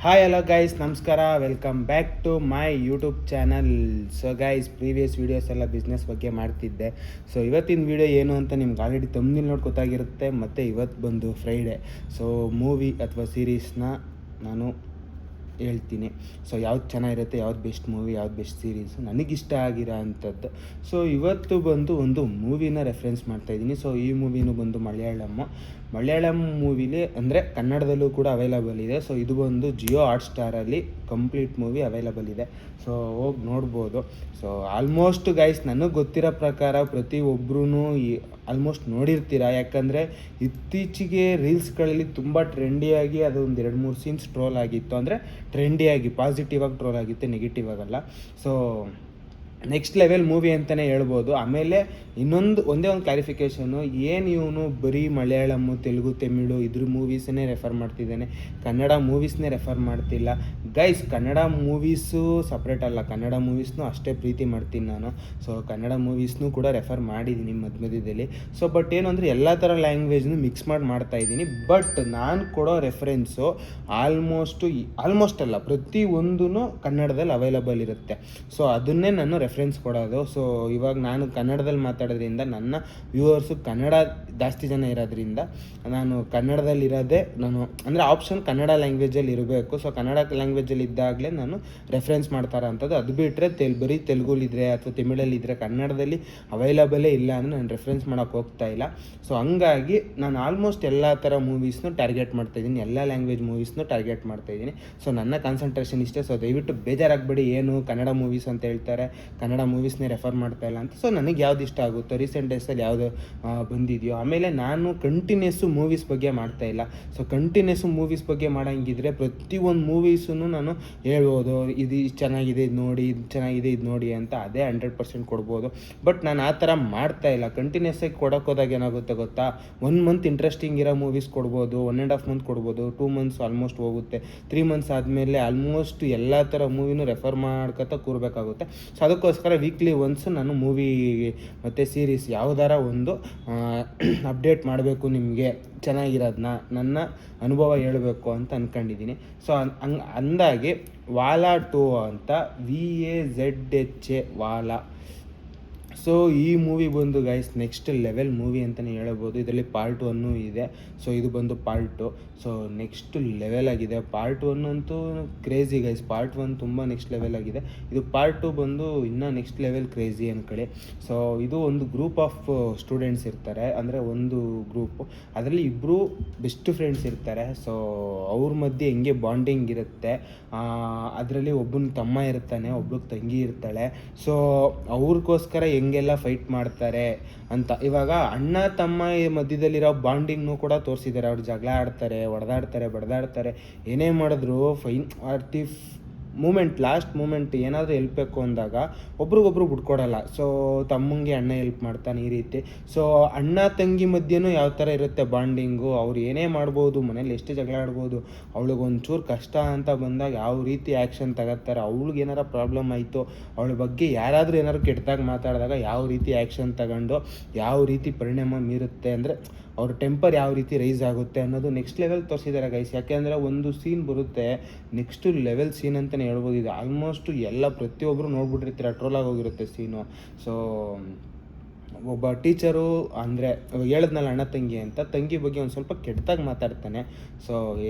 Hi hello guys, ನಮಸ್ಕಾರ. Welcome back to my YouTube channel. So guys, previous videos ಎಲ್ಲ business ಬಗ್ಗೆ ಮಾಡ್ತಿದ್ದೆ. So ಇವತ್ತಿನ ವೀಡಿಯೋ ಏನು ಅಂತ ನಿಮ್ಗೆ ಆಲ್ರೆಡಿ ತಮ್ಮನೇಲಿ ನೋಡಿ ಗೊತ್ತಾಗಿರುತ್ತೆ. ಮತ್ತು ಇವತ್ತು ಬಂದು ಫ್ರೈಡೇ. ಸೊ ಮೂವಿ ಅಥವಾ ಸೀರೀಸ್ನ ನಾನು ಹೇಳ್ತೀನಿ. ಸೊ ಯಾವ್ದು ಚೆನ್ನಾಗಿರುತ್ತೆ, ಯಾವ್ದು ಬೆಸ್ಟ್ ಮೂವಿ, ಯಾವ್ದು ಬೆಸ್ಟ್ ಸೀರೀಸು, ನನಗಿಷ್ಟ ಆಗಿರೋ ಅಂಥದ್ದು. ಸೊ ಇವತ್ತು ಬಂದು ಒಂದು ಮೂವಿನ ರೆಫರೆನ್ಸ್ ಮಾಡ್ತಾಯಿದ್ದೀನಿ. ಸೊ ಈ ಮೂವಿನೂ ಬಂದು ಮಲಯಾಳಂ ಮೂವಿಲಿ ಅಂದರೆ ಕನ್ನಡದಲ್ಲೂ ಕೂಡ ಅವೈಲಬಲ್ ಇದೆ. ಸೊ ಇದು ಬಂದು ಜಿಯೋ ಹಾಟ್ಸ್ಟಾರಲ್ಲಿ ಕಂಪ್ಲೀಟ್ ಮೂವಿ ಅವೈಲಬಲ್ ಇದೆ. ಸೊ ಹೋಗಿ ನೋಡ್ಬೋದು. ಸೊ ಆಲ್ಮೋಸ್ಟ್ ಗೈಸ್, ನನಗೆ ಗೊತ್ತಿರೋ ಪ್ರಕಾರ ಪ್ರತಿಯೊಬ್ಬರೂ ಆಲ್ಮೋಸ್ಟ್ ನೋಡಿರ್ತೀರ. ಯಾಕಂದರೆ ಇತ್ತೀಚೆಗೆ ರೀಲ್ಸ್ಗಳಲ್ಲಿ ತುಂಬ ಟ್ರೆಂಡಿಯಾಗಿ ಅದು ಒಂದು 2-3 ಸೀನ್ಸ್ ಟ್ರೋಲ್ ಆಗಿತ್ತು. ಅಂದರೆ ಟ್ರೆಂಡಿಯಾಗಿ ಪಾಸಿಟಿವ್ ಆಗಿ ಟ್ರೋಲ್ ಆಗಿತ್ತು, ನೆಗೆಟಿವ್ ಆಗಲ್ಲ. ಸೊ ನೆಕ್ಸ್ಟ್ ಲೆವೆಲ್ ಮೂವಿ ಅಂತಲೇ ಹೇಳ್ಬೋದು. ಆಮೇಲೆ ಒಂದೇ ಒಂದು ಕ್ಲಾರಿಫಿಕೇಷನು, ಏನು ಇವನು ಬರೀ ಮಲಯಾಳಮ್ಮು, ತೆಲುಗು, ತಮಿಳು ಇದ್ರ ಮೂವೀಸನ್ನೇ ರೆಫರ್ ಮಾಡ್ತಿದ್ದಾನೆ, ಕನ್ನಡ ಮೂವೀಸ್ನೇ ರೆಫರ್ ಮಾಡ್ತಿಲ್ಲ. ಗೈಸ್, ಕನ್ನಡ ಮೂವೀಸು ಸಪ್ರೇಟ್ ಅಲ್ಲ, ಕನ್ನಡ ಮೂವೀಸ್ನೂ ಅಷ್ಟೇ ಪ್ರೀತಿ ಮಾಡ್ತೀನಿ ನಾನು. ಸೊ ಕನ್ನಡ ಮೂವೀಸ್ನೂ ಕೂಡ ರೆಫರ್ ಮಾಡಿದ್ದೀನಿ ಮಧ್ಯದಲ್ಲಿ. ಸೊ ಬಟ್ ಏನು ಅಂದರೆ ಎಲ್ಲ ಥರ ಲ್ಯಾಂಗ್ವೇಜ್ನು ಮಿಕ್ಸ್ ಮಾಡ್ತಾಯಿದ್ದೀನಿ. ಬಟ್ ನಾನು ಕೊಡೋ ರೆಫರೆನ್ಸು ಆಲ್ಮೋಸ್ಟ್ ಅಲ್ಲ, ಪ್ರತಿಯೊಂದೂ ಕನ್ನಡದಲ್ಲಿ ಅವೈಲಬಲ್ ಇರುತ್ತೆ. ಸೊ ಅದನ್ನೇ ನಾನು ರೆಫರೆನ್ಸ್ ಕೊಡೋದು. ಸೊ ಇವಾಗ ನಾನು ಕನ್ನಡದಲ್ಲಿ ಮಾತಾಡೋದ್ರಿಂದ ನನ್ನ ವ್ಯೂವರ್ಸು ಕನ್ನಡ ಜಾಸ್ತಿ ಜನ ಇರೋದ್ರಿಂದ ನಾನು ಕನ್ನಡದಲ್ಲಿರೋದೇ ಅಂದರೆ ಆಪ್ಷನ್ ಕನ್ನಡ ಲ್ಯಾಂಗ್ವೇಜಲ್ಲಿ ಇರಬೇಕು. ಸೊ ಕನ್ನಡ ಲ್ಯಾಂಗ್ವೇಜಲ್ಲಿ ಇದ್ದಾಗಲೇ ನಾನು ರೆಫರೆನ್ಸ್ ಮಾಡ್ತಾರ ಅಂಥದ್ದು. ಅದು ಬಿಟ್ಟರೆ ಬರೀ ತೆಲುಗುಲಿದ್ರೆ ಅಥವಾ ತಮಿಳಲ್ಲಿದ್ದರೆ ಕನ್ನಡದಲ್ಲಿ ಅವೈಲಬಲೇ ಇಲ್ಲ ಅಂದರೆ ನಾನು ರೆಫರೆನ್ಸ್ ಮಾಡೋಕ್ಕೆ ಹೋಗ್ತಾ ಇಲ್ಲ. ಸೊ ಹಂಗಾಗಿ ನಾನು ಆಲ್ಮೋಸ್ಟ್ ಎಲ್ಲ ಥರ ಮೂವೀಸ್ನೂ ಟಾರ್ಗೆಟ್ ಮಾಡ್ತಾಯಿದ್ದೀನಿ, ಎಲ್ಲ ಲ್ಯಾಂಗ್ವೇಜ್ ಮೂವೀಸ್ನೂ ಟಾರ್ಗೆಟ್ ಮಾಡ್ತಾಯಿದ್ದೀನಿ. ಸೊ ನನ್ನ ಕಾನ್ಸಂಟ್ರೇಷನ್ ಇಷ್ಟೇ. ಸೊ ದಯವಿಟ್ಟು ಬೇಜಾರಾಗಬೇಡಿ, ಏನು ಕನ್ನಡ ಮೂವೀಸ್ ಅಂತ ಹೇಳ್ತಾರೆ, ಕನ್ನಡ ಮೂವೀಸ್ನೇ ರೆಫರ್ ಮಾಡ್ತಾ ಇಲ್ಲ ಅಂತ. ಸೊ ನನಗೆ ಯಾವ್ದು ಇಷ್ಟ ಆಗುತ್ತೋ, ರೀಸೆಂಟ್ ಡೇಸಲ್ಲಿ ಯಾವುದು ಬಂದಿದೆಯೋ. ಆಮೇಲೆ ನಾನು ಕಂಟಿನ್ಯೂಸ್ಸು ಮೂವೀಸ್ ಬಗ್ಗೆ ಮಾಡ್ತಾಯಿಲ್ಲ. ಸೊ ಕಂಟಿನ್ಯೂಸ್ಸು ಮೂವೀಸ್ ಬಗ್ಗೆ ಮಾಡೋಂಗಿದ್ರೆ ಪ್ರತಿಯೊಂದು ಮೂವೀಸೂ ನಾನು ಹೇಳ್ಬೋದು, ಇದು ಚೆನ್ನಾಗಿದೆ ಇದು ನೋಡಿ, ಇದು ಚೆನ್ನಾಗಿದೆ ಇದು ನೋಡಿ ಅಂತ ಅದೇ 100% ಕೊಡ್ಬೋದು. ಬಟ್ ನಾನು ಆ ಥರ ಮಾಡ್ತಾಯಿಲ್ಲ. ಕಂಟಿನ್ಯೂಸ್ಸಾಗಿ ಕೊಡೋಕ್ಕೋದಾಗ ಏನಾಗುತ್ತೆ ಗೊತ್ತಾ, 1 ಮಂತ್ ಇಂಟ್ರೆಸ್ಟಿಂಗ್ ಇರೋ ಮೂವೀಸ್ ಕೊಡ್ಬೋದು, 1.5 ಮಂತ್ ಕೊಡ್ಬೋದು, 2 ಮಂತ್ಸ್ ಆಲ್ಮೋಸ್ಟ್ ಹೋಗುತ್ತೆ, 3 ಮಂತ್ಸ್ ಆದಮೇಲೆ ಆಲ್ಮೋಸ್ಟ್ ಎಲ್ಲ ಥರ ಮೂವಿನೂ ರೆಫರ್ ಮಾಡ್ಕೊತಾ ಕೂರಬೇಕಾಗುತ್ತೆ. ಸೊ ಅದಕ್ಕೋಸ್ಕರ ವೀಕ್ಲಿ ಒನ್ಸ್ ನಾನು ಮೂವಿ ಮತ್ತು ಸೀರೀಸ್ ಯಾವುದಾರ ಒಂದು ಅಪ್ಡೇಟ್ ಮಾಡಬೇಕು, ನಿಮಗೆ ಚೆನ್ನಾಗಿರೋದನ್ನ ನನ್ನ ಅನುಭವ ಹೇಳಬೇಕು ಅಂತ ಅಂದ್ಕೊಂಡಿದ್ದೀನಿ. ಸೊ ಅಂದಾಗೆ ವಾಲಾ 2 ಅಂತ VAZHA ವಾಲಾ. ಸೊ ಈ ಮೂವಿ ಬಂದು ಗೈಸ್ ನೆಕ್ಸ್ಟ್ ಲೆವೆಲ್ ಮೂವಿ ಅಂತಲೇ ಹೇಳ್ಬೋದು. ಇದರಲ್ಲಿ ಪಾರ್ಟ್ 1 ಇದೆ. ಸೊ ಇದು ಬಂದು ಪಾರ್ಟ್ 2. ಸೊ ನೆಕ್ಸ್ಟ್ ಲೆವೆಲ್ ಆಗಿದೆ. ಪಾರ್ಟ್ 1 ಅಂತೂ ಕ್ರೇಜಿ ಗೈಸ್. ಪಾರ್ಟ್ 1 ತುಂಬ ನೆಕ್ಸ್ಟ್ ಲೆವೆಲ್ ಆಗಿದೆ. ಇದು ಪಾರ್ಟ್ 2 ಬಂದು ಇನ್ನೂ ನೆಕ್ಸ್ಟ್ ಲೆವೆಲ್ ಕ್ರೇಜಿ ಅಂದ್ಕೊಳ್ಳಿ. ಸೊ ಇದು ಒಂದು ಗ್ರೂಪ್ ಆಫ್ ಸ್ಟೂಡೆಂಟ್ಸ್ ಇರ್ತಾರೆ, ಅಂದರೆ ಒಂದು ಗ್ರೂಪು, ಅದರಲ್ಲಿ ಇಬ್ಬರು ಬೆಸ್ಟ್ ಫ್ರೆಂಡ್ಸ್ ಇರ್ತಾರೆ. ಸೊ ಅವ್ರ ಮಧ್ಯೆ ಹೆಂಗೆ ಬಾಂಡಿಂಗ್ ಇರುತ್ತೆ, ಅದರಲ್ಲಿ ಒಬ್ಬನ ತಮ್ಮ ಇರ್ತಾನೆ, ಒಬ್ಳಿಗೆ ತಂಗಿ ಇರ್ತಾಳೆ. ಸೊ ಅವ್ರಿಗೋಸ್ಕರ ಹೆಂಗೆಲ್ಲ ಫೈಟ್ ಮಾಡ್ತಾರೆ ಅಂತ. ಇವಾಗ ಅಣ್ಣ ತಮ್ಮ ಮಧ್ಯದಲ್ಲಿರೋ ಬಾಂಡಿಂಗ್ನೂ ಕೂಡ ತೋರಿಸಿದ್ದಾರೆ. ಅವ್ರು ಜಗಳ ಆಡ್ತಾರೆ, ಬಡ್ದಾಡ್ತಾರೆ, ಏನೇ ಮಾಡಿದ್ರು ಲಾಸ್ಟ್ ಮೂಮೆಂಟ್ ಏನಾದರೂ ಹೆಲ್ಪ್ ಬೇಕು ಅಂದಾಗ ಒಬ್ರಿಗೊಬ್ರು ಬಿಟ್ಕೊಡಲ್ಲ. ಸೊ ತಮ್ಮಂಗೆ ಅಣ್ಣ ಹೆಲ್ಪ್ ಮಾಡ್ತಾನೆ, ಈ ರೀತಿ. ಸೊ ಅಣ್ಣ ತಂಗಿ ಮಧ್ಯೆನೂ ಯಾವ ಥರ ಇರುತ್ತೆ ಬಾಂಡಿಂಗು, ಅವ್ರು ಏನೇ ಮಾಡ್ಬೋದು, ಮನೇಲಿ ಎಷ್ಟು ಜಗಳ ಆಡ್ಬೋದು, ಅವಳಿಗೊಂಚೂರು ಕಷ್ಟ ಅಂತ ಬಂದಾಗ ಯಾವ ರೀತಿ ಆ್ಯಕ್ಷನ್ ತಗೋತಾರೆ, ಅವಳಿಗೆ ಏನಾರ ಪ್ರಾಬ್ಲಮ್ ಆಯಿತು, ಅವಳ ಬಗ್ಗೆ ಯಾರಾದರೂ ಏನಾದ್ರು ಕೆಟ್ಟದಾಗಿ ಮಾತಾಡಿದಾಗ ಯಾವ ರೀತಿ ಆ್ಯಕ್ಷನ್ ತಗೊಂಡು ಯಾವ ರೀತಿ ಪರಿಣಾಮ ಬೀರುತ್ತೆ, ಅಂದರೆ ಅವ್ರ ಟೆಂಪರ್ ಯಾವ ರೀತಿ ರೈಸ್ ಆಗುತ್ತೆ ಅನ್ನೋದು ನೆಕ್ಸ್ಟ್ ಲೆವೆಲ್ ತೋರಿಸಿದ್ದಾರೆ ಗೈಸ್. ಯಾಕೆಂದರೆ ಒಂದು ಸೀನ್ ಬರುತ್ತೆ, ನೆಕ್ಸ್ಟ್ ಲೆವೆಲ್ ಸೀನ್ ಅಂತಲೇ ಹೇಳ್ಬೋದು. ಇದು ಆಲ್ಮೋಸ್ಟ್ ಪ್ರತಿಯೊಬ್ಬರು ನೋಡ್ಬಿಟ್ಟಿರ್ತೀರ, ಟ್ರೋಲಾಗಿ ಹೋಗಿರುತ್ತೆ ಸೀನು. ಸೊ ಒಬ್ಬ ಟೀಚರು, ಅಂದರೆ ಹೇಳಿದ್ನಲ್ಲ ಅಣ್ಣ ತಂಗಿ ಅಂತ, ತಂಗಿ ಬಗ್ಗೆ ಒಂದು ಸ್ವಲ್ಪ ಕೆಟ್ಟದಾಗಿ ಮಾತಾಡ್ತಾನೆ. ಸೊ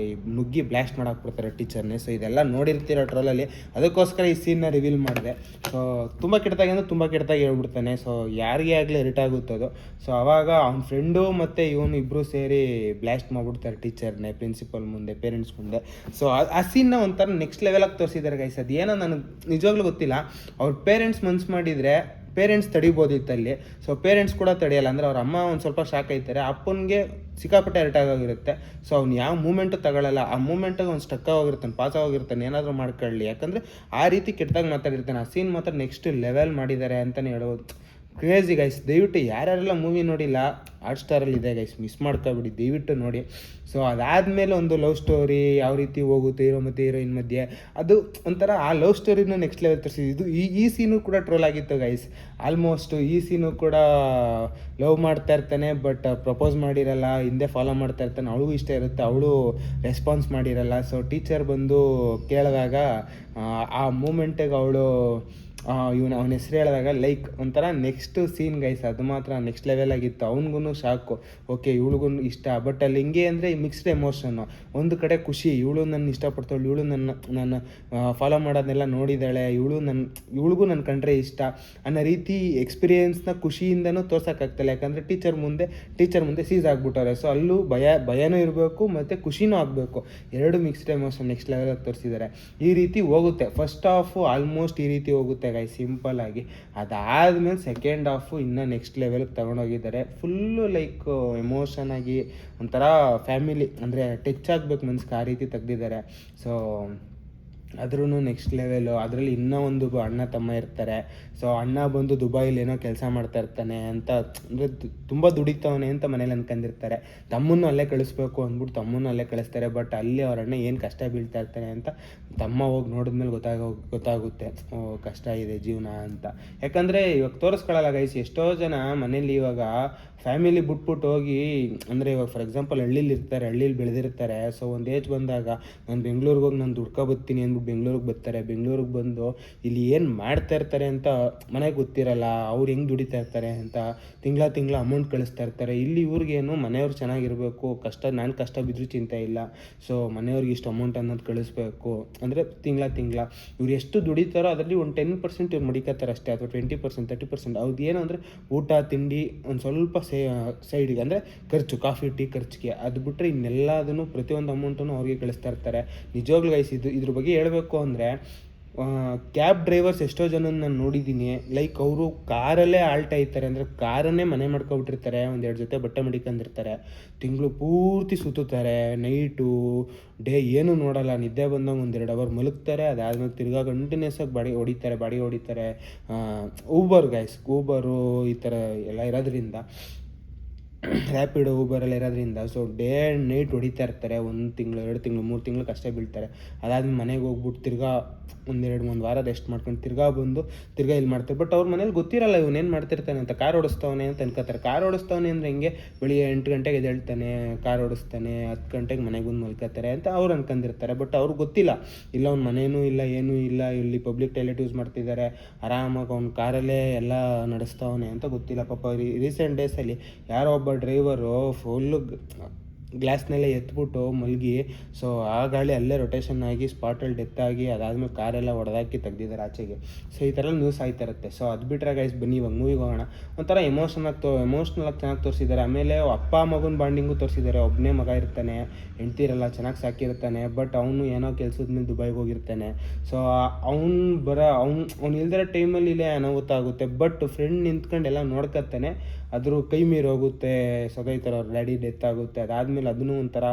ನುಗ್ಗಿ ಬ್ಲಾಸ್ಟ್ ಮಾಡಾಕ್ಬಿಡ್ತಾರೆ ಟೀಚರ್ನೇ. ಸೊ ಇದೆಲ್ಲ ನೋಡಿರ್ತೀರ ಟ್ರೋಲಲ್ಲಿ, ಅದಕ್ಕೋಸ್ಕರ ಈ ಸೀನ್ನ ರಿವೀಲ್ ಮಾಡಿದೆ. ಸೊ ತುಂಬ ಕೆಟ್ಟದಾಗಿ ಅಂದರೆ ತುಂಬ ಕೆಟ್ಟದಾಗಿ ಹೇಳ್ಬಿಡ್ತಾನೆ. ಸೊ ಯಾರಿಗೇ ಆಗಲಿ ಇರಿಟ್ ಆಗುತ್ತದು. ಸೊ ಆವಾಗ ಅವ್ನ ಫ್ರೆಂಡು ಮತ್ತು ಇವನು ಇಬ್ಬರು ಸೇರಿ ಬ್ಲಾಸ್ಟ್ ಮಾಡಿಬಿಡ್ತಾರೆ ಟೀಚರ್ನೇ, ಪ್ರಿನ್ಸಿಪಲ್ ಮುಂದೆ, ಪೇರೆಂಟ್ಸ್ ಮುಂದೆ. ಸೊ ಆ ಸೀನ್ನ ಒಂಥರ ನೆಕ್ಸ್ಟ್ ಲೆವೆಲಾಗಿ ತೋರಿಸಿದ್ದಾರೆ ಗೈಸ್. ಅದೇನೋ ನನಗೆ ನಿಜವಾಗ್ಲೂ ಗೊತ್ತಿಲ್ಲ. ಅವ್ರ ಪೇರೆಂಟ್ಸ್ ಮನ್ಸು ಮಾಡಿದರೆ ಪೇರೆಂಟ್ಸ್ ತಡಿಬೋದಿತ್ತಲ್ಲಿ. ಸೊ ಪೇರೆಂಟ್ಸ್ ಕೂಡ ತಡೆಯಲ್ಲ, ಅಂದರೆ ಅವ್ರ ಅಮ್ಮ ಒಂದು ಸ್ವಲ್ಪ ಶಾಕ್ ಆಯ್ತಾರೆ, ಅಪ್ಪನಿಗೆ ಸಿಕ್ಕಾಪಟ್ಟೆ ಅರ್ಟಾಗೋಗಿರುತ್ತೆ. ಸೊ ಅವ್ನು ಯಾವ ಮೂಮೆಂಟು ತಗೊಳ್ಳಲ್ಲ, ಆ ಮೂಮೆಂಟಾಗಿ ಅವ್ನು ಸ್ಟಕ್ ಆಗೋಗಿರ್ತಾನೆ, ಪಾಸ್ ಆಗೋಗಿರ್ತಾನೆ, ಏನಾದರೂ ಮಾಡ್ಕೊಳ್ಳಿ. ಯಾಕಂದರೆ ಆ ರೀತಿ ಕೆಟ್ಟದಾಗಿ ಮಾತಾಡಿರ್ತಾನೆ. ಆ ಸೀನ್ ಮಾತ್ರ ನೆಕ್ಸ್ಟ್ ಲೆವೆಲ್ ಮಾಡಿದ್ದಾರೆ ಅಂತಲೇ ಹೇಳ್ಬೋದು. Crazy guys. ದಯವಿಟ್ಟು ಯಾರ್ಯಾರೆಲ್ಲ ಮೂವಿ ನೋಡಿಲ್ಲ ಹಾಟ್ಸ್ಟಾರಲ್ಲಿ ಇದೆ ಗೈಸ್, ಮಿಸ್ ಮಾಡ್ಕೊಬಿಡಿ, ದಯವಿಟ್ಟು ನೋಡಿ. ಸೊ ಅದಾದಮೇಲೆ ಒಂದು ಲವ್ ಸ್ಟೋರಿ ಯಾವ ರೀತಿ ಹೋಗುತ್ತೆ ಹೀರೋ ಮತ್ತು ಹೀರೋಯಿನ್ ಮಧ್ಯೆ, ಅದು ಒಂಥರ ಆ ಲವ್ ಸ್ಟೋರಿನೂ ನೆಕ್ಸ್ಟ್ ಲೆವೆಲ್ ತೋರಿಸಿದ್ದು. ಈ ಸೀನು ಕೂಡ ಟ್ರೋಲ್ ಆಗಿತ್ತು ಗೈಸ್. ಆಲ್ಮೋಸ್ಟ್ ಈ ಸೀನು ಕೂಡ ಲವ್ ಮಾಡ್ತಾ ಇರ್ತಾನೆ, ಬಟ್ ಪ್ರಪೋಸ್ ಮಾಡಿರಲ್ಲ, ಹಿಂದೆ ಫಾಲೋ ಮಾಡ್ತಾ ಇರ್ತಾನೆ, ಅವಳಿಗೂ ಇಷ್ಟ ಇರುತ್ತೆ, ಅವಳು ರೆಸ್ಪಾನ್ಸ್ ಮಾಡಿರಲ್ಲ. ಸೊ ಟೀಚರ್ ಬಂದು ಕೇಳಿದಾಗ ಆ ಮೂಮೆಂಟಿಗೆ ಅವಳು ಅವನ ಹೆಸರು ಹೇಳಿದಾಗ ಲೈಕ್ ಒಂಥರ ನೆಕ್ಸ್ಟ್ ಸೀನ್ ಗೈಸ್, ಅದು ಮಾತ್ರ ನೆಕ್ಸ್ಟ್ ಲೆವೆಲ್ ಆಗಿತ್ತು. ಅವ್ನಿಗೂ ಶಾಕು, ಓಕೆ ಇವಳಿಗೂ ಇಷ್ಟ, ಬಟ್ ಅಲ್ಲಿ ಹಿಂಗೆ ಅಂದರೆ ಮಿಕ್ಸ್ಡ್ ಎಮೋಷನ್ನು. ಒಂದು ಕಡೆ ಖುಷಿ, ಇವಳು ನನ್ನ ಇಷ್ಟಪಡ್ತಾಳು, ಇವಳು ನನ್ನ ಫಾಲೋ ಮಾಡೋದನ್ನೆಲ್ಲ ನೋಡಿದ್ದಾಳೆ, ಇವಳಿಗೂ ನನ್ನ ಕಂಡ್ರೆ ಇಷ್ಟ ಅನ್ನೋ ರೀತಿ ಎಕ್ಸ್ಪೀರಿಯೆನ್ಸ್ನ ಖುಷಿಯಿಂದನೂ ತೋರ್ಸೋಕ್ಕಾಗ್ತಲ್ಲ, ಯಾಕಂದರೆ ಟೀಚರ್ ಮುಂದೆ ಸೀಸ್ ಆಗಿಬಿಟ್ಟವ್ರೆ. ಸೊ ಅಲ್ಲೂ ಭಯನೂ ಇರಬೇಕು ಮತ್ತು ಖುಷಿನೂ ಆಗಬೇಕು, ಎರಡು ಮಿಕ್ಸ್ಡ್ ಎಮೋಷನ್ ನೆಕ್ಸ್ಟ್ ಲೆವೆಲಾಗಿ ತೋರಿಸಿದ್ದಾರೆ. ಈ ರೀತಿ ಹೋಗುತ್ತೆ ಫಸ್ಟ್ ಹಾಫು, ಆಲ್ಮೋಸ್ಟ್ ಈ ರೀತಿ ಹೋಗುತ್ತೆ ಗೈಸ್ ಸಿಂಪಲ್ ಆಗಿ. ಅದಾದಮೇಲೆ ಸೆಕೆಂಡ್ ಹಾಫು ಇನ್ನೂ ನೆಕ್ಸ್ಟ್ ಲೆವೆಲ್ಗೆ ತೊಗೊಂಡೋಗಿದ್ದಾರೆ. ಫುಲ್ಲು ಲೈಕ್ ಎಮೋಷನ್ ಆಗಿ ಒಂಥರ ಫ್ಯಾಮಿಲಿ ಅಂದರೆ ಟಚ್ ಆಗಬೇಕು ಮನ್ಸಿಗೆ, ಆ ರೀತಿ ತೆಗ್ದಿದ್ದಾರೆ. ಸೊ ಆದ್ರೂ ನೆಕ್ಸ್ಟ್ ಲೆವೆಲು. ಅದರಲ್ಲಿ ಇನ್ನೂ ಒಂದು ಅಣ್ಣ ತಮ್ಮ ಇರ್ತಾರೆ. ಸೊ ಅಣ್ಣ ಬಂದು ದುಬೈಲಿ ಏನೋ ಕೆಲಸ ಮಾಡ್ತಾ ಇರ್ತಾನೆ ಅಂತ, ಅಂದರೆ ತುಂಬ ದುಡಿತವನೆ ಅಂತ ಮನೇಲಿ ಅನ್ಕೊಂಡಿರ್ತಾರೆ. ತಮ್ಮನ್ನು ಅಲ್ಲೇ ಕಳಿಸ್ಬೇಕು ಅಂದ್ಬಿಟ್ಟು ತಮ್ಮನ್ನು ಅಲ್ಲೇ ಕಳಿಸ್ತಾರೆ. ಬಟ್ ಅಲ್ಲಿ ಅವ್ರ ಅಣ್ಣ ಏನು ಕಷ್ಟ ಬೀಳ್ತಾ ಇರ್ತಾನೆ ಅಂತ ತಮ್ಮ ಹೋಗಿ ನೋಡಿದ್ಮೇಲೆ ಗೊತ್ತಾಗುತ್ತೆ, ಓ ಕಷ್ಟ ಇದೆ ಜೀವನ ಅಂತ. ಯಾಕಂದರೆ ಇವಾಗ ತೋರಿಸ್ಕೊಳ್ಳಲ್ಲ ಗೈಸ್. ಎಷ್ಟೋ ಜನ ಮನೇಲಿ ಇವಾಗ ಫ್ಯಾಮಿಲಿ ಬಿಟ್ಬಿಟ್ಟು ಹೋಗಿ, ಅಂದರೆ ಇವಾಗ ಫಾರ್ ಎಕ್ಸಾಂಪಲ್ ಹಳ್ಳೀಲಿ ಬೆಳೆದಿರ್ತಾರೆ. ಸೊ ಒಂದು ಏಜ್ ಬಂದಾಗ ನಾನು ಬೆಂಗಳೂರಿಗೆ ಹೋಗಿ ನಾನು ದುಡ್ಕೊಬತ್ತೀನಿ ಅಂದ್ಬಿಟ್ಟು ಬೆಂಗಳೂರಿಗೆ ಬರ್ತಾರೆ. ಬೆಂಗಳೂರಿಗೆ ಬಂದು ಇಲ್ಲಿ ಏನು ಮಾಡ್ತಾ ಇರ್ತಾರೆ ಅಂತ ಮನೆಗೆ ಗೊತ್ತಿರಲ್ಲ, ಅವ್ರು ಹೆಂಗೆ ದುಡಿತಾ ಇರ್ತಾರೆ ಅಂತ ತಿಂಗಳ ಅಮೌಂಟ್ ಕಳಿಸ್ತಾ ಇರ್ತಾರೆ. ಇಲ್ಲಿ ಇವ್ರಿಗೇನು ಮನೆಯವ್ರು ಚೆನ್ನಾಗಿರಬೇಕು, ನಾನು ಕಷ್ಟ ಬಿದ್ದರೂ ಚಿಂತೆ ಇಲ್ಲ, ಸೊ ಮನೆಯವ್ರಿಗೆ ಇಷ್ಟು ಅಮೌಂಟ್ ಅನ್ನೋದು ಕಳಿಸ್ಬೇಕು ಅಂದರೆ ತಿಂಗಳ ಇವ್ರು ಎಷ್ಟು ದುಡಿತಾರೋ ಅದರಲ್ಲಿ ಒಂದು 10% ಇವ್ರು ಮಡಿಕತ್ತಾರೆ ಅಷ್ಟೇ, ಅಥವಾ 20% 30%. ಅವ್ರದ್ದು ಏನು ಅಂದರೆ ಊಟ ತಿಂಡಿ ಒಂದು ಸ್ವಲ್ಪ ಸೈಡಿಗೆ ಅಂದರೆ ಖರ್ಚು, ಕಾಫಿ ಟೀ ಖರ್ಚಿಗೆ, ಅದು ಬಿಟ್ಟರೆ ಇನ್ನೆಲ್ಲದನ್ನು ಪ್ರತಿಯೊಂದು ಅಮೌಂಟನ್ನು ಅವ್ರಿಗೆ ಕಳಿಸ್ತಾ ಇರ್ತಾರೆ. ನಿಜವಾಗ್ಲೂ ಗೈಸ್ ಇದ್ರ ಬಗ್ಗೆ ಹೇಳಬೇಕು ಅಂದರೆ ಕ್ಯಾಬ್ ಡ್ರೈವರ್ಸ್ ಎಷ್ಟೋ ಜನ ನಾನು ನೋಡಿದ್ದೀನಿ. ಲೈಕ್ ಅವರು ಕಾರಲ್ಲೇ ಆಲ್ಟ್ ಆಯ್ತಾರೆ, ಅಂದರೆ ಕಾರನ್ನೇ ಮನೆ ಮಾಡ್ಕೊಬಿಟ್ಟಿರ್ತಾರೆ, 1-2 ಜೊತೆ ಬಟ್ಟೆ ಮಡಿಕೊಂಡಿರ್ತಾರೆ, ತಿಂಗಳು ಪೂರ್ತಿ ಸುತ್ತುತ್ತಾರೆ, ನೈಟು ಡೇ ಏನೂ ನೋಡಲ್ಲ, ನಿದ್ದೆ ಬಂದಾಗ 1-2 ಅವರ್ ಮಲಗ್ತಾರೆ. ಅದಾದಮೇಲೆ ತಿರ್ಗಾ ಕಂಟಿನ್ಯೂಸ್ ಆಗಿ ಬಾಡಿ ಹೊಡಿತಾರೆ. ಊಬರು ಈ ಥರ ಎಲ್ಲ ಇರೋದ್ರಿಂದ, ರ್ಯಾಪಿಡೋ ಊಬರಲ್ಲಿ ಇರೋದ್ರಿಂದ ಸೊ ಡೇ ಆ್ಯಂಡ್ ನೈಟ್ ಹೊಡಿತಾ ಇರ್ತಾರೆ. 1 ತಿಂಗಳು 2 ತಿಂಗಳು 3 ತಿಂಗಳು ಕಷ್ಟ ಬೀಳ್ತಾರೆ. ಅದಾದ್ಮೇಲೆ ಮನೆಗೆ ಹೋಗ್ಬಿಟ್ಟು ತಿರ್ಗಾ 1 ವಾರ ರೆಸ್ಟ್ ಮಾಡ್ಕೊಂಡು ತಿರ್ಗಾ ಇಲ್ಲಿ ಮಾಡ್ತಾರೆ. ಬಟ್ ಅವ್ರ ಮನೇಲಿ ಗೊತ್ತಿರಲ್ಲ ಇವನೇನು ಮಾಡ್ತಿರ್ತಾನೆ ಅಂತ. ಕಾರ್ ಓಡಿಸ್ತವನೆ ಅಂತ ಅನ್ಕೋತಾರೆ. ಕಾರ್ ಓಡಿಸ್ತವನೆ ಅಂದರೆ ಹೆಂಗೆ, ಬೆಳಿಗ್ಗೆ 8 ಗಂಟೆಗೆ ಎದ್ದೇಳ್ತಾನೆ, ಕಾರ್ ಓಡಿಸ್ತಾನೆ, 10 ಗಂಟೆಗೆ ಮನೆಗೆ ಬಂದು ಮಲ್ಕೋತಾರೆ ಅಂತ ಅವ್ರು ಅನ್ಕೊಂಡಿರ್ತಾರೆ. ಬಟ್ ಅವ್ರಿಗೆ ಗೊತ್ತಿಲ್ಲ, ಇಲ್ಲ ಅವ್ನ ಮನೇನೂ ಇಲ್ಲ, ಏನೂ ಇಲ್ಲ, ಇಲ್ಲಿ ಪಬ್ಲಿಕ್ ಟಾಯ್ಲೆಟ್ ಯೂಸ್ ಮಾಡ್ತಿದ್ದಾರೆ, ಆರಾಮಾಗಿ ಅವ್ನ ಕಾರಲ್ಲೇ ಎಲ್ಲ ನಡೆಸ್ತವನೆ ಅಂತ ಗೊತ್ತಿಲ್ಲ. ಪಾಪ ರೀಸೆಂಟ್ ಡೇಸಲ್ಲಿ ಯಾರೋ ಒಬ್ಬ ಡ್ರೈವರು ಫುಲ್ಲು ಗ್ಲಾಸ್ನೆಲ್ಲ ಎತ್ಬಿಟ್ಟು ಮಲಗಿ, ಸೊ ಆ ಗಾಳಿ ಅಲ್ಲೇ ರೊಟೇಷನ್ ಆಗಿ ಸ್ಪಾಟಲ್ಲಿ ಡೆತ್ ಆಗಿ, ಅದಾದಮೇಲೆ ಕಾರೆಲ್ಲ ಹೊಡೆದಾಕಿ ತೆಗ್ದಿದ್ದಾರೆ ಆಚೆಗೆ. ಸೊ ಈ ಥರ ನ್ಯೂಸ್ ಆಯ್ತಾ ಇರುತ್ತೆ. ಸೊ ಅದು ಬಿಟ್ಟರೆ ಗೈಸ್ ಬನ್ನಿ ಇವಾಗ ಮೂವಿಗೆ ಹೋಗೋಣ. ಒಂಥರ ಎಮೋಷ್ನಲ್ ಆಗಿ ಚೆನ್ನಾಗಿ ತೋರಿಸಿದ್ದಾರೆ. ಆಮೇಲೆ ಅಪ್ಪ ಮಗನ ಬಾಂಡಿಂಗು ತೋರಿಸಿದ್ದಾರೆ. ಒಬ್ಬನೇ ಮಗ ಇರ್ತಾನೆ, ಹೆಂಡ್ತಿರಲ್ಲ, ಚೆನ್ನಾಗಿ ಸಾಕಿರ್ತಾನೆ, ಬಟ್ ಅವನು ಏನೋ ಕೆಲಸದ ಮೇಲೆ ದುಬೈಗೆ ಹೋಗಿರ್ತಾನೆ. ಸೊ ಅವ್ನು ಇಲ್ದಿರೋ ಟೈಮಲ್ಲಿ ಇಲ್ಲೇ ಅನಾಹುತ ಆಗುತ್ತೆ, ಬಟ್ ಫ್ರೆಂಡ್ ನಿಂತ್ಕೊಂಡು ಎಲ್ಲ ನೋಡ್ಕೊತಾನೆ. ಅದ್ರ ಕೈ ಮೀರಿ ಹೋಗುತ್ತೆ, ಸೊಗೈತಾರೆ, ಅವ್ರ ಡ್ಯಾಡಿ ಡೆತ್ ಆಗುತ್ತೆ. ಅದಾದಮೇಲೆ ಅದನ್ನು ಒಂಥರ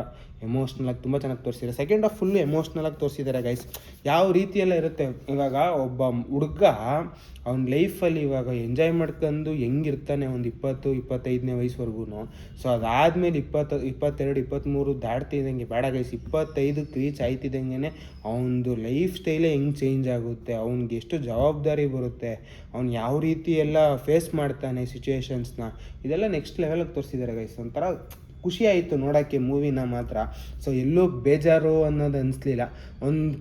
ಎಮೋಷ್ನಲಾಗಿ ತುಂಬ ಚೆನ್ನಾಗಿ ತೋರಿಸಿದ್ದಾರೆ. ಸೆಕೆಂಡ್ ಹಾಫ್ ಫುಲ್ಲು ಎಮೋಷ್ನಲಾಗಿ ತೋರಿಸಿದ್ದಾರೆ ಗೈಸ್. ಯಾವ ರೀತಿಯೆಲ್ಲ ಇರುತ್ತೆ, ಇವಾಗ ಒಬ್ಬ ಹುಡುಗ ಅವ್ನ ಲೈಫಲ್ಲಿ ಇವಾಗ ಎಂಜಾಯ್ ಮಾಡ್ಕೊಂಡು ಹೆಂಗಿರ್ತಾನೆ ಒಂದು 20-25ನೇ ವಯಸ್ಸುವರೆಗೂ. ಸೊ ಅದಾದಮೇಲೆ 22-23 ದಾಟ್ತಿದ್ದಂಗೆ ಬೇಡ ಗೈಸ್, 25ಕ್ಕೆ ರೀಚ್ ಆಯ್ತಿದ್ದಂಗೆ ಅವನದು ಲೈಫ್ ಸ್ಟೈಲೇ ಹೆಂಗೆ ಚೇಂಜ್ ಆಗುತ್ತೆ, ಅವ್ನಿಗೆ ಎಷ್ಟು ಜವಾಬ್ದಾರಿ ಬರುತ್ತೆ, ಅವ್ನು ಯಾವ ರೀತಿ ಎಲ್ಲ ಫೇಸ್ ಮಾಡ್ತಾನೆ ಸಿಚುವೇಶನ್ಸ್ನ, ಇದೆಲ್ಲ ನೆಕ್ಸ್ಟ್ ಲೆವೆಲಿಗೆ ತೋರಿಸಿದ್ದಾರೆ ಗೈಸ್. ಒಂಥರ ಖುಷಿ ಆಯಿತು ನೋಡೋಕ್ಕೆ ಮೂವಿನ ಮಾತ್ರ. ಸೊ ಎಲ್ಲೂ ಬೇಜಾರು ಅನ್ನೋದು ಅನಿಸ್ಲಿಲ್ಲ.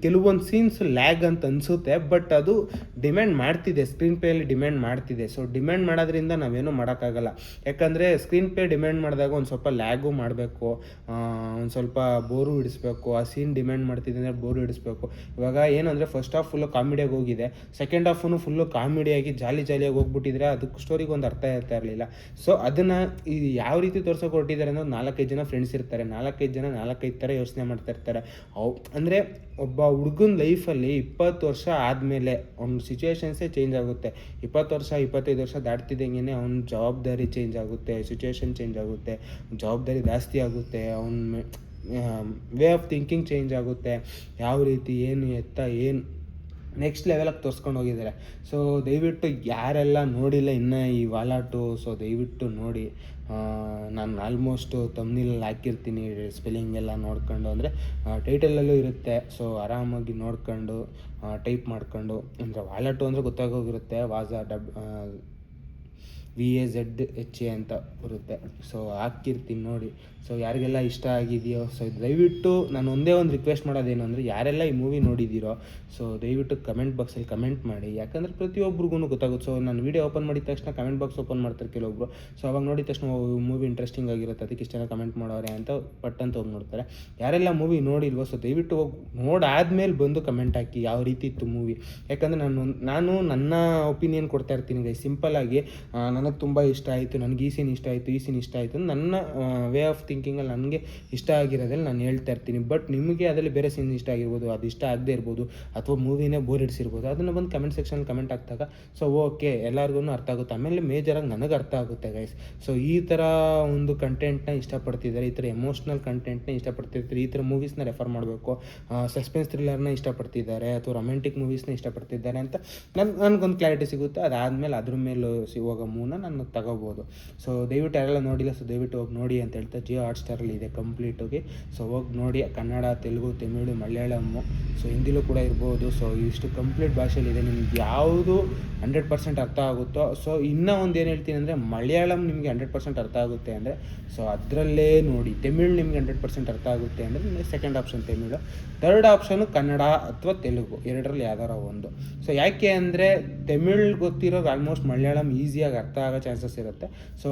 ಕೆಲವೊಂದು ಸೀನ್ಸ್ ಲ್ಯಾಗ್ ಅಂತ ಅನಿಸುತ್ತೆ, ಬಟ್ ಅದು ಡಿಮ್ಯಾಂಡ್ ಮಾಡ್ತಿದೆ, ಸ್ಕ್ರೀನ್ ಪ್ಲೇಯಲ್ಲಿ ಡಿಮ್ಯಾಂಡ್ ಮಾಡ್ತಿದೆ. ಸೊ ಡಿಮ್ಯಾಂಡ್ ಮಾಡೋದ್ರಿಂದ ನಾವೇನೂ ಮಾಡೋಕ್ಕಾಗಲ್ಲ, ಯಾಕಂದರೆ ಸ್ಕ್ರೀನ್ ಪ್ಲೇ ಡಿಮ್ಯಾಂಡ್ ಮಾಡಿದಾಗ ಒಂದು ಸ್ವಲ್ಪ ಲ್ಯಾಗು ಮಾಡಬೇಕು, ಒಂದು ಸ್ವಲ್ಪ ಬೋರು ಹಿಡಿಸ್ಬೇಕು. ಆ ಸೀನ್ ಡಿಮ್ಯಾಂಡ್ ಮಾಡ್ತಿದೆ ಅಂದರೆ ಬೋರು ಹಿಡಿಸ್ಬೇಕು. ಇವಾಗ ಏನಂದರೆ ಫಸ್ಟ್ ಹಾಫ್ ಫುಲ್ಲು ಕಾಮಿಡಿಯಾಗಿ ಹೋಗಿದೆ, ಸೆಕೆಂಡ್ ಹಾಫು ಫುಲ್ಲು ಕಾಮಿಡಿಯಾಗಿ ಜಾಲಿಯಾಗಿ ಹೋಗ್ಬಿಟ್ಟಿದ್ರೆ ಅದಕ್ಕೆ ಸ್ಟೋರಿಗೆ ಒಂದು ಅರ್ಥ ಇರ್ತಾ ಇರಲಿಲ್ಲ. ಸೊ ಅದನ್ನು ಯಾವ ರೀತಿ ತೋರ್ಸೋಕೆ ಹೊರಟಿದ್ದಾರೆ ಅನ್ನೋದು 4-5 ಜನ ಫ್ರೆಂಡ್ಸ್ ಇರ್ತಾರೆ, 4-5 ಜನ 4-5 ಥರ ಯೋಚನೆ ಮಾಡ್ತಾ ಇರ್ತಾರೆ. ಅಂದರೆ ಒಬ್ಬ ಹುಡುಗನ ಲೈಫಲ್ಲಿ 20 ವರ್ಷ ಆದಮೇಲೆ ಅವ್ನ ಸಿಚುವೇಶನ್ಸೇ ಚೇಂಜ್ ಆಗುತ್ತೆ. 20 ವರ್ಷ 25 ವರ್ಷ ದಾಟ್ತಿದ್ದಂಗೆ ಅವ್ನ ಜವಾಬ್ದಾರಿ ಚೇಂಜ್ ಆಗುತ್ತೆ, ಸಿಚುವೇಶನ್ ಚೇಂಜ್ ಆಗುತ್ತೆ, ಜವಾಬ್ದಾರಿ ಜಾಸ್ತಿ ಆಗುತ್ತೆ, ಅವ್ನ ವೇ ಆಫ್ ಥಿಂಕಿಂಗ್ ಚೇಂಜ್ ಆಗುತ್ತೆ. ಯಾವ ರೀತಿ ಏನು ನೆಕ್ಸ್ಟ್ ಲೆವೆಲಾಗಿ ತೋರಿಸ್ಕೊಂಡು ಹೋಗಿದ್ದಾರೆ. ಸೊ ದಯವಿಟ್ಟು ಯಾರೆಲ್ಲ ನೋಡಿಲ್ಲ ಇನ್ನೂ ಈ ವಾಲಾಟು, ಸೊ ದಯವಿಟ್ಟು ನೋಡಿ. ನಾನು ಆಲ್ಮೋಸ್ಟು ತಮ್ನಿಲಲ್ಲಿ ಹಾಕಿರ್ತೀನಿ, ಸ್ಪೆಲ್ಲಿಂಗ್ ಎಲ್ಲ ನೋಡ್ಕೊಂಡು, ಅಂದರೆ ಟೈಟಲಲ್ಲೂ ಇರುತ್ತೆ. ಸೊ ಆರಾಮಾಗಿ ನೋಡ್ಕೊಂಡು ಟೈಪ್ ಮಾಡ್ಕೊಂಡು, ಅಂದರೆ ವಾಲಾಟು ಅಂದರೆ ಗೊತ್ತಾಗೋಗಿರುತ್ತೆ, VAZHA ಅಂತ ಬರುತ್ತೆ. ಸೊ ಹಾಕಿರ್ತೀನಿ ನೋಡಿ. ಸೊ ಯಾರಿಗೆಲ್ಲ ಇಷ್ಟ ಆಗಿದೆಯೋ, ಸೊ ದಯವಿಟ್ಟು ನಾನು ಒಂದೇ ಒಂದು ರಿಕ್ವೆಸ್ಟ್ ಮಾಡೋದೇನು ಅಂದರೆ, ಯಾರೆಲ್ಲ ಈ ಮೂವಿ ನೋಡಿದ್ದೀರೋ ಸೊ ದಯವಿಟ್ಟು ಕಮೆಂಟ್ ಬಾಕ್ಸಲ್ಲಿ ಕಮೆಂಟ್ ಮಾಡಿ. ಯಾಕಂದರೆ ಪ್ರತಿಯೊಬ್ಬರಿಗೂ ಗೊತ್ತಾಗುತ್ತೆ. ಸೊ ನಾನು ವೀಡಿಯೋ ಓಪನ್ ಮಾಡಿದ ತಕ್ಷಣ ಕಮೆಂಟ್ ಬಾಕ್ಸ್ ಓಪನ್ ಮಾಡ್ತಾರೆ ಕೆಲವೊಬ್ಬರು. ಸೊ ಅವಾಗ ನೋಡಿದ ತಕ್ಷಣ ಮೂವಿ ಇಂಟ್ರೆಸ್ಟಿಂಗ್ ಆಗಿರುತ್ತೆ, ಅದಕ್ಕೆ ಇಷ್ಟು ಜನ ಕಮೆಂಟ್ ಮಾಡೋರೆ ಅಂತ ಪಟ್ಟಂತ ಹೋಗಿ ನೋಡ್ತಾರೆ. ಯಾರೆಲ್ಲ ಮೂವಿ ನೋಡಿಲ್ವೋ ಸೊ ದಯವಿಟ್ಟು ಹೋಗಿ ನೋಡಾದ್ಮೇಲೆ ಬಂದು ಕಮೆಂಟ್ ಹಾಕಿ ಯಾವ ರೀತಿ ಇತ್ತು ಮೂವಿ. ಯಾಕಂದರೆ ನಾನು ನನ್ನ ಒಪಿನಿಯನ್ ಕೊಡ್ತಾ ಇರ್ತೀನಿ ಗೈಸ್. ಸಿಂಪಲ್ಲಾಗಿ ನನಗೆ ತುಂಬ ಇಷ್ಟ ಆಯಿತು, ನನಗೆ ಈ ಸೀನ್ ಇಷ್ಟ ಆಯಿತು, ಈ ಸೀನ್ ಇಷ್ಟ ಆಯಿತು, ನನ್ನ ವೇ ಆಫ್ ಥಿಂಕಿಂಗಲ್ಲಿ ನನಗೆ ಇಷ್ಟ ಆಗಿರೋದ್ರಲ್ಲಿ ನಾನು ಹೇಳ್ತಾ ಇರ್ತೀನಿ. ಬಟ್ ನಿಮಗೆ ಅದರಲ್ಲಿ ಬೇರೆ ಸೀನ್ ಇಷ್ಟ ಆಗಿರ್ಬೋದು, ಅದು ಇಷ್ಟ ಆಗದೆ ಇರ್ಬೋದು, ಅಥವಾ ಮೂವಿನೇ ಬೋರ್ ಹಿಡಿಸಿರ್ಬೋದು. ಅದನ್ನು ಬಂದು ಕಮೆಂಟ್ ಸೆಕ್ಷನಲ್ಲಿ ಕಮೆಂಟ್ ಹಾಕಿದಾಗ ಸೊ ಓಕೆ ಎಲ್ಲರಿಗೂ ಅರ್ಥ ಆಗುತ್ತೆ. ಆಮೇಲೆ ಮೇಜರಾಗಿ ನನಗೆ ಅರ್ಥ ಆಗುತ್ತೆ ಗೈಸ್. ಸೊ ಈ ಥರ ಒಂದು ಕಂಟೆಂಟ್ನ ಇಷ್ಟಪಡ್ತಿದ್ದಾರೆ, ಈ ಥರ ಎಮೋಷ್ನಲ್ ಕಂಟೆಂಟ್ನ ಇಷ್ಟಪಡ್ತಿರ್ತಾರೆ, ಈ ಥರ ಮೂವೀಸ್ನ ರೆಫರ್ ಮಾಡಬೇಕು, ಸಸ್ಪೆನ್ಸ್ ಥ್ರಿಲ್ಲರ್ನ ಇಷ್ಟಪಡ್ತಿದ್ದಾರೆ ಅಥವಾ ರೊಮ್ಯಾಂಟಿಕ್ ಮೂವೀಸ್ನ ಇಷ್ಟಪಡ್ತಿದ್ದಾರೆ ಅಂತ ನನಗೊಂದು ಕ್ಲಾರಿಟಿ ಸಿಗುತ್ತೆ. ಅದಾದಮೇಲೆ ಅದ್ರ ಮೇಲೆ ಸಿಗುವಾಗ ಮೂನ ನಾನು ತಗೋಬೋದು. ಸೊ ದಯವಿಟ್ಟು ಯಾರೆಲ್ಲ ನೋಡಿಲ್ಲ ಸೊ ದಯವಿಟ್ಟು ಹೋಗಿ ನೋಡಿ ಅಂತ ಹೇಳ್ತಾ, ಜಿಯೋ ಹಾಟ್ಸ್ಟಾರಲ್ಲಿ ಇದೆ ಕಂಪ್ಲೀಟಾಗಿ. ಸೊ ಹೋಗಿ ನೋಡಿ. ಕನ್ನಡ, ತೆಲುಗು, ತಮಿಳು, ಮಲಯಾಳಮ್ಮು, ಸೊ ಹಿಂದಿಲೂ ಕೂಡ ಇರ್ಬೋದು. ಸೊ ಇಷ್ಟು ಕಂಪ್ಲೀಟ್ ಭಾಷೆಯಲ್ಲಿದೆ. ನಿಮ್ಗೆ ಯಾವುದು 100% ಅರ್ಥ ಆಗುತ್ತೋ, ಸೊ ಇನ್ನೂ ಒಂದು ಏನು ಹೇಳ್ತೀನಿ ಅಂದರೆ, ಮಲಯಾಳಂ ನಿಮಗೆ 100% ಅರ್ಥ ಆಗುತ್ತೆ ಅಂದರೆ ಸೊ ಅದರಲ್ಲೇ ನೋಡಿ. ತಮಿಳು ನಿಮ್ಗೆ 100% ಅರ್ಥ ಆಗುತ್ತೆ ಅಂದರೆ second option Tamil, third option Kannada ಅಥವಾ ತೆಲುಗು, ಎರಡರಲ್ಲಿ ಯಾವ್ದಾರ ಒಂದು. ಸೊ ಯಾಕೆ ಅಂದರೆ ತಮಿಳು ಗೊತ್ತಿರೋದು ಆಲ್ಮೋಸ್ಟ್ ಮಲಯಾಳಂ ಈಸಿಯಾಗಿ ಅರ್ಥ ಆಗೋ ಚಾನ್ಸಸ್ ಇರುತ್ತೆ. ಸೊ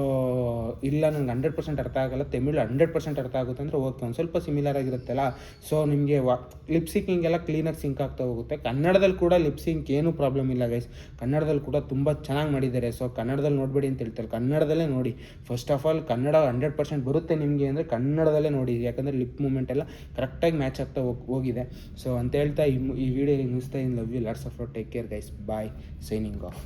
ಇಲ್ಲ ನನಗೆ 100% ಅರ್ಥ ಆಗಲ್ಲ, ತಮಿಳು 100% ಅರ್ಥ ಆಗುತ್ತೆ ಅಂದರೆ ಓಕೆ, ಒಂದು ಸ್ವಲ್ಪ ಸಿಮಿಲರ್ ಆಗಿರುತ್ತಲ್ಲ. ಸೊ ನಿಮಗೆ ಲಿಪ್ಸಿಂಕಿಂಗ್ ಎಲ್ಲ ಕ್ಲೀನಾಗಿ ಸಿಂಕ್ ಆಗ್ತಾ ಹೋಗುತ್ತೆ. ಕನ್ನಡದಲ್ಲಿ ಕೂಡ ಲಿಪ್ಸಿಂಕ್ ಏನೂ ಪ್ರಾಬ್ಲಮ್ ಇಲ್ಲ ಗೈಸ್. ಕನ್ನಡದಲ್ಲಿ ಕೂಡ ತುಂಬ ಚೆನ್ನಾಗಿ ಮಾಡಿದ್ದಾರೆ. ಸೊ ಕನ್ನಡದಲ್ಲಿ ನೋಡಬೇಡಿ ಅಂತ ಹೇಳ್ತಾರೆ, ಕನ್ನಡದಲ್ಲೇ ನೋಡಿ. ಫಸ್ಟ್ ಆಫ್ ಆಲ್ ಕನ್ನಡ 100% ಬರುತ್ತೆ ನಿಮಗೆ ಅಂದರೆ ಕನ್ನಡದಲ್ಲೇ ನೋಡಿ. ಯಾಕಂದರೆ ಲಿಪ್ ಮೂಮೆಂಟ್ ಎಲ್ಲ ಕರೆಕ್ಟಾಗಿ ಮ್ಯಾಚ್ ಆಗ್ತಾ ಹೋಗಿದೆ. ಸೊ ಅಂತ ಹೇಳ್ತಾ ಈ ವಿಡಿಯೋ ಮುಗಿಸ್ತಾ ಇನ್. Love you, lots of love, take care guys, bye, signing of.